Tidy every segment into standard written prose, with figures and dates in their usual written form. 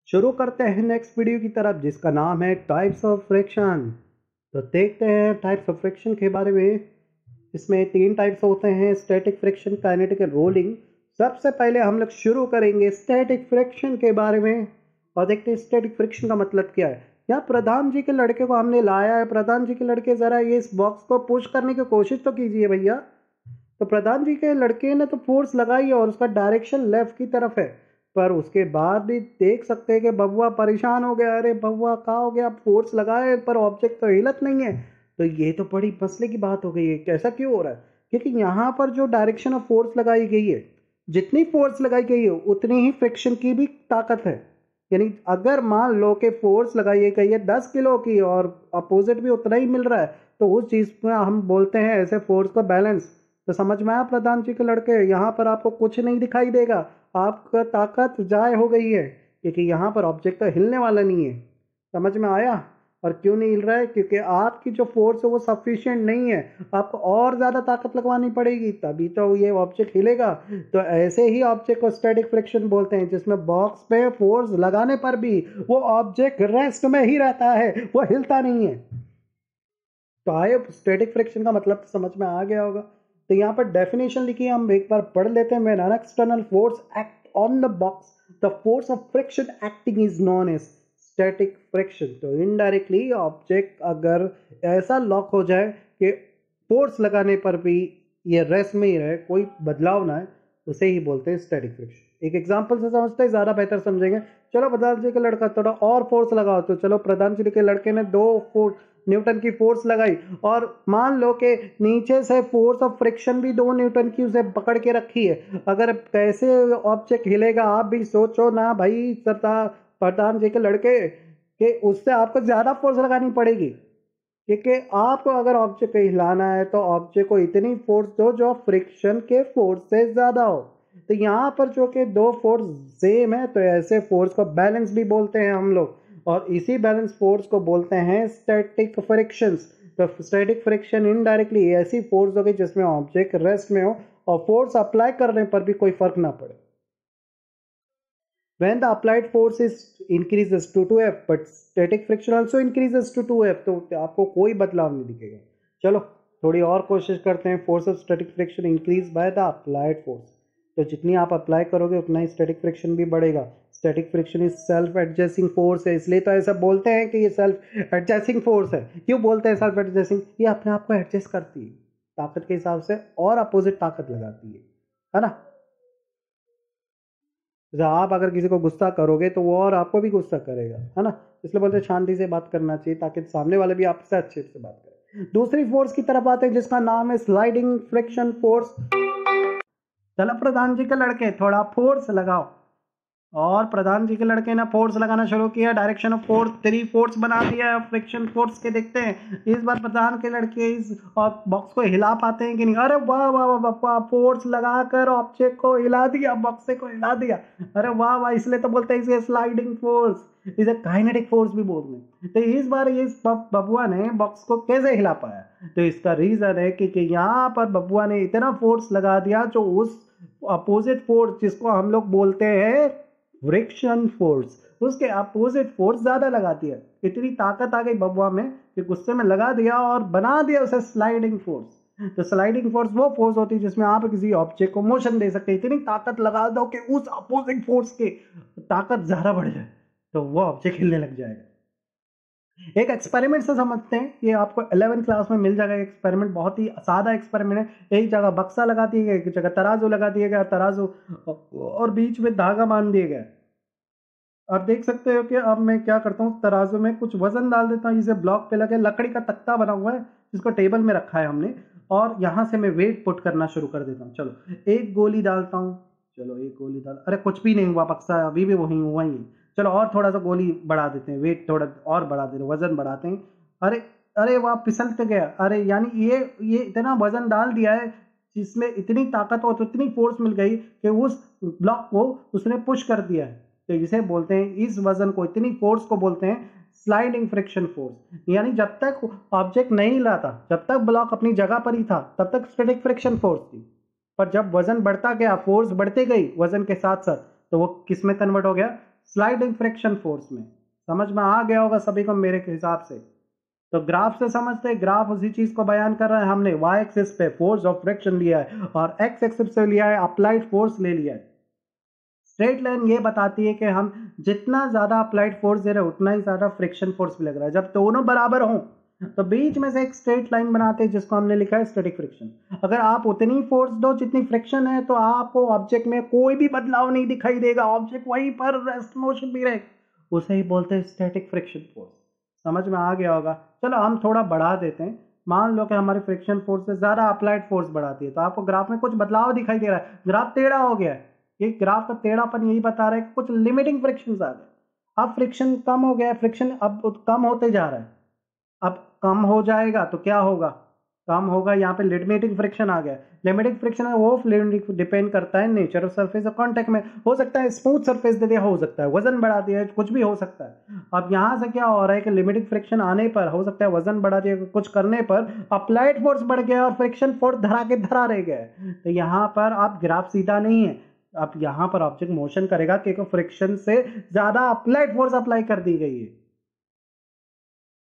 शुरू करते हैं नेक्स्ट वीडियो की तरफ जिसका नाम है टाइप्स ऑफ फ्रिक्शन। तो देखते हैं टाइप्स ऑफ फ्रिक्शन के बारे में। इसमें 3 टाइप्स होते हैं, static friction, kinetic and rolling. सबसे पहले हम लोग शुरू करेंगे स्टैटिक फ्रिक्शन के बारे में और देखते हैं स्टैटिक फ्रिक्शन का मतलब क्या है। यहाँ प्रधान जी के लड़के को हमने लाया है। प्रधान जी के लड़के ज़रा ये इस बॉक्स को पुश करने की कोशिश तो कीजिए भैया। तो प्रधान जी के लड़के ने तो फोर्स लगाई और उसका डायरेक्शन लेफ्ट की तरफ है, पर उसके बाद भी देख सकते हैं कि बबुआ परेशान हो गया। अरे बबुआ कहाँ हो गया, फोर्स लगाए पर ऑब्जेक्ट तो हिलत नहीं है। तो ये तो बड़ी मसले की बात हो गई है। कैसा क्यों हो रहा है? क्योंकि यहाँ पर जो डायरेक्शन ऑफ फोर्स लगाई गई है, जितनी फोर्स लगाई गई है उतनी ही फ्रिक्शन की भी ताकत है। यानी अगर मान लो कि फोर्स लगाई गई है 10 किलो की और अपोजिट भी उतना ही मिल रहा है, तो उस चीज़ में हम बोलते हैं ऐसे फोर्स का बैलेंस। तो समझ में आया प्रधान जी के लड़के? यहाँ पर आपको कुछ नहीं दिखाई देगा, आपका ताकत जाय हो गई है क्योंकि यहाँ पर ऑब्जेक्ट तो हिलने वाला नहीं है। समझ में आया? और क्यों नहीं हिल रहा है? क्योंकि आपकी जो फोर्स है वो सफिशिएंट नहीं है, आपको और ज़्यादा ताकत लगवानी पड़ेगी तभी तो ये ऑब्जेक्ट हिलेगा। तो ऐसे ही ऑब्जेक्ट को स्टैटिक फ्रिक्शन बोलते हैं, जिसमें बॉक्स पे फोर्स लगाने पर भी वो ऑब्जेक्ट रेस्ट में ही रहता है, वो हिलता नहीं है। तो आए स्टैटिक फ्रिक्शन का मतलब तो समझ में आ गया होगा। तो यहाँ पर डेफिनेशन लिखी, हम एक बार पढ़ लेते हैं। When an external force act on the box the force of friction acting is known as static friction. तो इनडायरेक्टली ऑब्जेक्ट अगर ऐसा लॉक हो जाए कि फोर्स लगाने पर भी ये रेस्ट में ही रहे, कोई बदलाव ना है, उसे ही बोलते हैं स्टैटिक फ्रिक्शन। एक एग्जांपल से समझते हैं, ज़्यादा बेहतर समझेंगे। चलो प्रधान जी के लड़का थोड़ा और फोर्स लगाओ। तो चलो प्रधान जी के लड़के ने 2 न्यूटन की फोर्स लगाई और मान लो कि नीचे से फोर्स ऑफ फ्रिक्शन भी 2 न्यूटन की उसे पकड़ के रखी है। अगर कैसे ऑब्जेक्ट हिलेगा आप भी सोचो ना भाई सरदार प्रधान जी के लड़के, कि उससे आपको ज़्यादा फोर्स लगानी पड़ेगी। क्योंकि आपको अगर ऑब्जेक्ट को हिलाना है तो ऑब्जेक्ट को इतनी फोर्स दो जो फ्रिक्शन के फोर्स से ज़्यादा हो। तो यहाँ पर जो कि 2 फोर्स सेम है, तो ऐसे फोर्स को बैलेंस भी बोलते हैं हम लोग, और इसी बैलेंस फोर्स को बोलते हैं स्टैटिक फ्रिक्शंस। तो स्टैटिक फ्रिक्शन इनडायरेक्टली ऐसी फोर्स होगी जिसमें ऑब्जेक्ट रेस्ट में हो और फोर्स अप्लाई करने पर भी कोई फर्क ना पड़े। When the applied force is increases to 2F but static friction also increases to 2F, तो आपको कोई बदलाव नहीं दिखेगा। चलो थोड़ी और कोशिश करते हैं। Force of static friction increase by the applied force. तो जितनी आप अप्लाई करोगे उतना ही स्टैटिक फ्रिक्शन भी बढ़ेगा। Static friction is self adjusting force है, इसलिए तो ऐसा बोलते हैं कि ये सेल्फ एडजस्टिंग फोर्स है। क्यों बोलते हैं सेल्फ एडजस्टिंग? ये अपने आप को एडजस्ट करती है ताकत के हिसाब से और अपोजिट ताकत लगाती है ना। जैसे आप अगर किसी को गुस्सा करोगे तो वो और आपको भी गुस्सा करेगा, है ना। इसलिए बोलते हैं शांति से बात करना चाहिए ताकि सामने वाले भी आपसे अच्छे से बात करें। दूसरी फोर्स की तरफ आते हैं जिसका नाम है स्लाइडिंग फ्रिक्शन फोर्स। चलो प्रधान जी के लड़के थोड़ा फोर्स लगाओ। और प्रधान जी के लड़के ने फोर्स लगाना शुरू किया। डायरेक्शन ऑफ फोर्स 3 फोर्स बना दिया है फ्रिक्शन फोर्स के। देखते हैं इस बार प्रधान के लड़के इस बॉक्स को हिला पाते हैं कि नहीं। अरे वाह वाह वाह वाह, फोर्स लगाकर ऑब्जेक्ट को हिला दिया, बॉक्स को हिला दिया। अरे वाह वाह, इसलिए तो बोलते हैं इसे स्लाइडिंग फोर्स, इसे काइनेटिक फोर्स भी बोलते हैं। तो इस बार इस बबुआ ने बॉक्स को कैसे हिला पाया? तो इसका रीजन है कि यहाँ पर बबुआ ने इतना फोर्स लगा दिया जो उस अपोजिट फोर्स जिसको हम लोग बोलते हैं फ्रिक्शन फोर्स, उसके अपोजिट फोर्स ज्यादा लगाती है। इतनी ताकत आ गई बबुआ में कि गुस्से में लगा दिया और बना दिया उसे स्लाइडिंग फोर्स। तो स्लाइडिंग फोर्स वो फोर्स होती है जिसमें आप किसी ऑब्जेक्ट को मोशन दे सकते हैं। इतनी ताकत लगा दो कि उस अपोजिट फोर्स की ताकत ज्यादा बढ़ जाए तो वो ऑब्जेक्ट हिलने लग जाएगा। एक एक्सपेरिमेंट से समझते हैं, ये आपको 11th क्लास में मिल जाएगा। एक्सपेरिमेंट बहुत ही सादा एक्सपेरिमेंट है। एक जगह बक्सा लगा दिया गया, एक जगह तराजू लगा दिया गया, तराजू और बीच में धागा बांध दिया गया। आप देख सकते हो कि अब मैं क्या करता हूँ, तराजू में कुछ वजन डाल देता हूँ। इसे ब्लॉक पे लगे लकड़ी का तख्ता बना हुआ है जिसको टेबल में रखा है हमने, और यहाँ से मैं वेट पुट करना शुरू कर देता हूँ। चलो एक गोली डालता हूँ। चलो एक गोली डाल, अरे कुछ भी नहीं हुआ, बक्सा अभी भी वही हुआ ही है। चलो और थोड़ा सा गोली बढ़ा देते हैं, वेट थोड़ा और बढ़ा देते हैं, वजन बढ़ाते हैं। अरे अरे वाह, फिसलते गया। अरे यानी ये इतना वजन डाल दिया है जिसमें इतनी ताकत और इतनी फोर्स मिल गई कि उस ब्लॉक को उसने पुश कर दिया है। तो इसे बोलते हैं, इस वजन को, इतनी फोर्स को बोलते हैं स्लाइडिंग फ्रिक्शन फोर्स। यानी जब तक ऑब्जेक्ट नहीं हिला था, जब तक ब्लॉक अपनी जगह पर ही था, तब तक स्टैटिक फ्रिक्शन फोर्स थी। पर जब वजन बढ़ता गया, फोर्स बढ़ती गई वजन के साथ साथ, तो वो किस में कन्वर्ट हो गया? स्लाइडिंग फ्रिक्शन फोर्स में। समझ में आ गया होगा सभी को मेरे हिसाब से। तो ग्राफ से समझते हैं, ग्राफ उसी चीज को बयान कर रहा है। हमने वाई एक्सिस पे फोर्स ऑफ फ्रिक्शन लिया है और एक्स एक्सिस पे लिया है अप्लाइड फोर्स ले लिया है। स्ट्रेट लाइन ये बताती है कि हम जितना ज्यादा अप्लाइड फोर्स दे रहे हैं उतना ही ज्यादा फ्रिक्शन फोर्स भी लग रहा है। जब दोनों बराबर हों तो बीच में से एक स्ट्रेट लाइन बनाते हैं जिसको हमने लिखा है स्टैटिक फ्रिक्शन। अगर आप उतनी फोर्स दो जितनी फ्रिक्शन है तो आपको ऑब्जेक्ट में कोई भी बदलाव नहीं दिखाई देगा, ऑब्जेक्ट वहीं पर रेस्ट मोशन भी रहेगा, उसे ही बोलते हैं स्टैटिक फ्रिक्शन फोर्स। समझ में आ गया होगा। चलो हम थोड़ा बढ़ा देते हैं। मान लो कि हमारी फ्रिक्शन फोर्स से ज्यादा अप्लाइड फोर्स बढ़ाती है तो आपको ग्राफ में कुछ बदलाव दिखाई दे रहा है, ग्राफ टेढ़ा हो गया है। ये ग्राफ का टेढ़ापन यही बता रहा है कि कुछ लिमिटिंग फ्रिक्शन आ गए। अब फ्रिक्शन कम हो गया है, फ्रिक्शन अब कम होते जा रहा है। अब कम हो जाएगा तो क्या होगा, कम होगा, यहाँ पे लिमिटिंग फ्रिक्शन आ गया। लिमिटिंग फ्रिक्शन वो डिपेंड करता है नेचर ऑफ सरफेस और कांटेक्ट में। हो सकता है स्मूथ सरफेस दे दिया, हो सकता है वजन बढ़ा दिया, कुछ भी हो सकता है। अब यहाँ से क्या हो रहा है कि लिमिटिंग फ्रिक्शन आने पर हो सकता है वजन बढ़ा दिया, कुछ करने पर अप्लाइड फोर्स बढ़ गया और फ्रिक्शन फोर्स धरा के धरा रह गया। तो यहाँ पर आप ग्राफ सीधा नहीं है, अब यहाँ पर ऑब्जेक्ट मोशन करेगा क्योंकि फ्रिक्शन से ज्यादा अप्लाइड फोर्स अप्लाई कर दी गई है।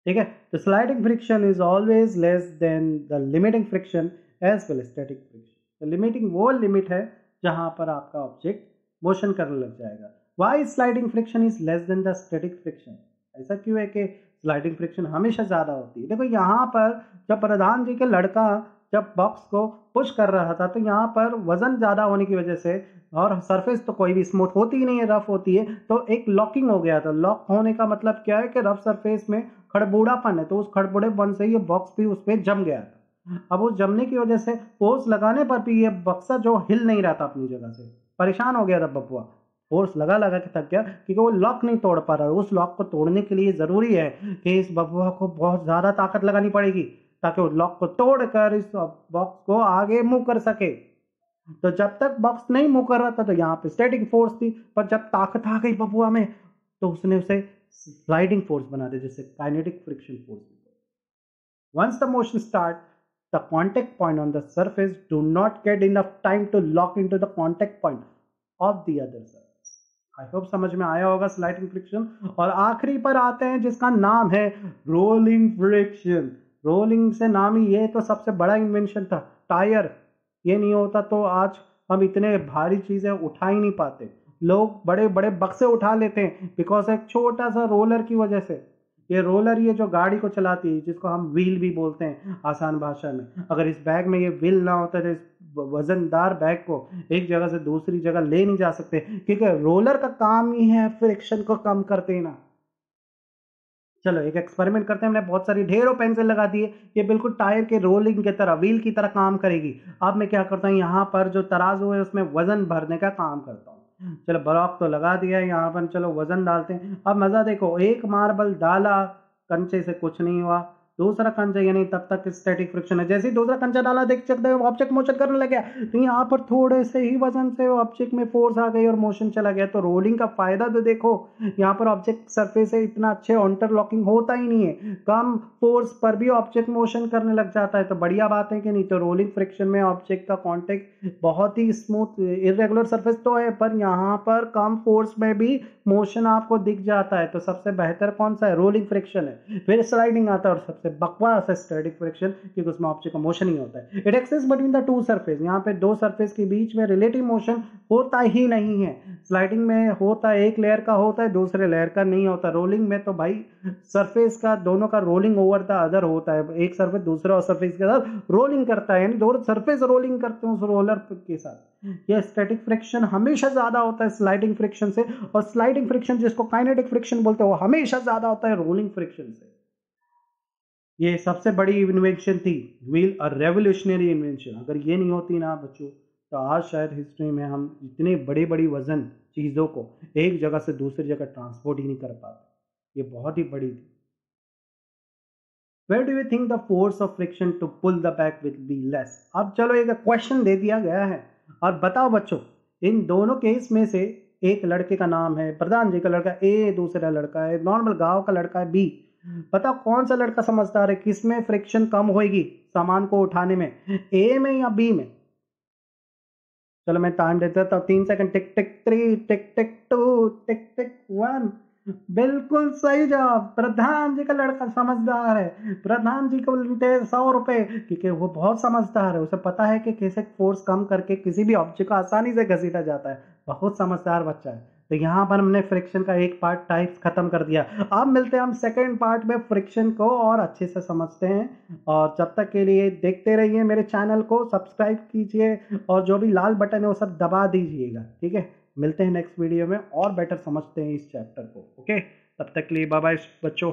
ठीक है, तो sliding friction is always less than the limiting friction as well static friction. तो लिमिटिंग वो लिमिट है जहां पर आपका ऑब्जेक्ट मोशन करने लग जाएगा। Why sliding friction is less than the static friction? ऐसा क्यों है कि स्लाइडिंग फ्रिक्शन हमेशा ज्यादा होती है? देखो यहाँ पर जब प्रधान जी के लड़का जब बॉक्स को पुश कर रहा था तो यहाँ पर वजन ज्यादा होने की वजह से और सरफेस तो कोई भी स्मूथ होती ही नहीं है, रफ होती है, तो एक लॉकिंग हो गया था। लॉक होने का मतलब क्या है कि रफ सरफेस में खड़बूड़ापन है, तो उस खड़बूड़ेपन से ये बॉक्स भी उस पर जम गया था। अब उस जमने की वजह से फोर्स लगाने पर भी ये बक्सा जो हिल नहीं रहा था अपनी जगह से, परेशान हो गया था बबुआ। फोर्स लगा लगा के थक गया क्योंकि वो लॉक नहीं तोड़ पा रहा। उस लॉक को तोड़ने के लिए जरूरी है कि इस बबुआ को बहुत ज्यादा ताकत लगानी पड़ेगी ताकि वो लॉक को तोड़कर इस बॉक्स को आगे मूव कर सके। तो जब तक बॉक्स नहीं मूव कर रहा था तो यहाँ पे स्टैटिक फोर्स थी, पर जब ताकत आ गई बबुआ में तो उसने उसे स्लाइडिंग फोर्स बना दिया, जिसे kinetic friction force. Once the motion start, the contact point on the surface do not get enough time to lock into the contact point of the other surface. I hope समझ में आया होगा sliding friction. और आखिरी पर आते हैं जिसका नाम है रोलिंग फ्रिक्शन। रोलिंग से नाम ही, ये तो सबसे बड़ा इन्वेंशन था। टायर ये नहीं होता तो आज हम इतने भारी चीजें उठा ही नहीं पाते। लोग बड़े बड़े बक्से उठा लेते हैं बिकॉज एक छोटा सा रोलर की वजह से। ये रोलर ये जो गाड़ी को चलाती है, जिसको हम व्हील भी बोलते हैं आसान भाषा में, अगर इस बैग में ये व्हील ना होता तो इस वजनदार बैग को एक जगह से दूसरी जगह ले नहीं जा सकते, क्योंकि रोलर का काम ही है फ्रिक्शन को कम कर देना। चलो एक एक्सपेरिमेंट करते हैं। हमने बहुत सारी ढेरों पेंसिल लगा दी है, ये बिल्कुल टायर के रोलिंग की तरह, व्हील की तरह काम करेगी। अब मैं क्या करता हूँ, यहाँ पर जो तराजू है उसमें वजन भरने का काम करता हूँ। चलो ब्लॉक तो लगा दिया है यहाँ पर, चलो वजन डालते हैं। अब मजा देखो, एक मार्बल डाला, कंचे से कुछ नहीं हुआ, दूसरा कंचा यानी तब तक स्टैटिक फ्रिक्शन है। जैसे ही दूसरा कंचा डाला देख सकते हो ऑब्जेक्ट मोशन करने लग गया, तो यहाँ पर थोड़े से ही वजन से ऑब्जेक्ट में फोर्स आ गई और मोशन चला गया। तो रोलिंग का फायदा तो देखो, यहाँ पर ऑब्जेक्ट सरफेस से इतना अच्छे इंटरलॉकिंग होता ही नहीं है, कम फोर्स पर भी ऑब्जेक्ट मोशन करने लग जाता है। तो बढ़िया बात है कि नहीं? तो रोलिंग फ्रिक्शन में ऑब्जेक्ट का कॉन्टेक्ट बहुत ही स्मूथ, इरेगुलर सरफेस तो है पर यहाँ पर कम फोर्स में भी मोशन आपको दिख जाता है। तो सबसे बेहतर कौन सा है? रोलिंग फ्रिक्शन है। फिर स्लाइडिंग आता है और सबसे बकवास है स्टैटिक फ्रिक्शन, क्योंकि उसमें ऑब्जेक्ट का मोशन ही होता है। It exist between the two surface, यहाँ पे दो सरफेस के बीच में रिलेटिव मोशन होता ही नहीं है। स्लाइडिंग में होता है, एक लेयर का होता है, दूसरे लेयर का नहीं होता। रोलिंग में तो भाई सरफेस का दोनों का रोलिंग ओवर द अदर होता है, एक सरफेस दूसरे सरफेस के साथ रोलिंग करता है, यानी दोनों सरफेस रोलिंग करते हैं उस रोलर के साथ। यह स्टैटिक फ्रिक्शन हमेशा ज्यादा होता है स्लाइडिंग फ्रिक्शन से, और स्लाइडिंग फ्रिक्शन जिसको काइनेटिक फ्रिक्शन बोलते हैं वो हमेशा ज्यादा होता है रोलिंग फ्रिक्शन से। ये सबसे बड़ी इन्वेंशन थी व्हील, और रेवोल्यूशनरी इन्वेंशन। अगर ये नहीं होती ना बच्चों, तो आज शायद हिस्ट्री में हम इतने बड़ी बड़ी वजन चीज़ों को एक जगह से दूसरी जगह ट्रांसपोर्ट ही नहीं कर पाते। ये बहुत ही बड़ी थी। Where do you think the force of friction to pull the back will be less? अब चलो एक क्वेश्चन दे दिया गया है और बताओ बच्चों, इन दोनों केस में से एक लड़के का नाम है प्रधान जी का लड़का ए, दूसरा लड़का है नॉर्मल गांव का लड़का है बी। बताओ कौन सा लड़का समझदार है, किसमें फ्रिक्शन कम होगी सामान को उठाने में, ए में या बी में? चलो मैं टाइम देता था 3 सेकंड, टिक टिक 3, टिक टिक 2, टिक टिक 1। बिल्कुल सही जवाब। प्रधान जी का लड़का समझदार है, प्रधान जी को मिलते हैं 100 रुपए, क्योंकि वो बहुत समझदार है, उसे पता है कि कैसे फोर्स कम करके किसी भी ऑब्जेक्ट को आसानी से घसीटा जाता है। बहुत समझदार बच्चा है। तो यहाँ पर हमने फ्रिक्शन का एक पार्ट टाइप्स खत्म कर दिया। अब मिलते हैं हम सेकेंड पार्ट में फ्रिक्शन को और अच्छे से समझते हैं। और जब तक के लिए देखते रहिए, मेरे चैनल को सब्सक्राइब कीजिए और जो भी लाल बटन है वो सब दबा दीजिएगा। ठीक है, मिलते हैं नेक्स्ट वीडियो में और बेटर समझते हैं इस चैप्टर को। ओके, तब तक के लिए बाय बाय बच्चों।